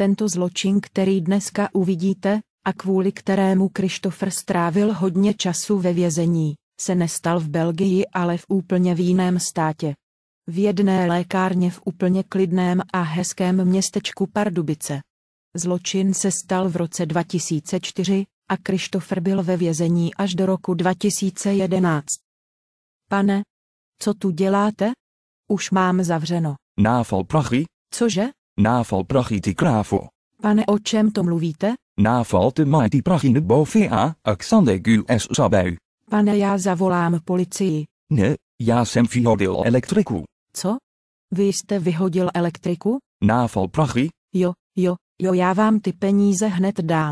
Tento zločin, který dneska uvidíte, a kvůli kterému Christopher strávil hodně času ve vězení, se nestal v Belgii, ale v úplně jiném státě. V jedné lékárně v úplně klidném a hezkém městečku Pardubice. Zločin se stal v roce 2004 a Christopher byl ve vězení až do roku 2011. Pane, co tu děláte? Už mám zavřeno. Navalprachi? Cože? Navalprachi ty kravo. Pane, o čem to mluvíte? Naval te mai die prachine bovea, Alexander Gules Sabeu. Pane, já zavolám policii. Ne, já jsem vyhodil elektriku. Co? Vy jste vyhodil elektriku? Navalprachi? Jo, já vám ty peníze hned dám.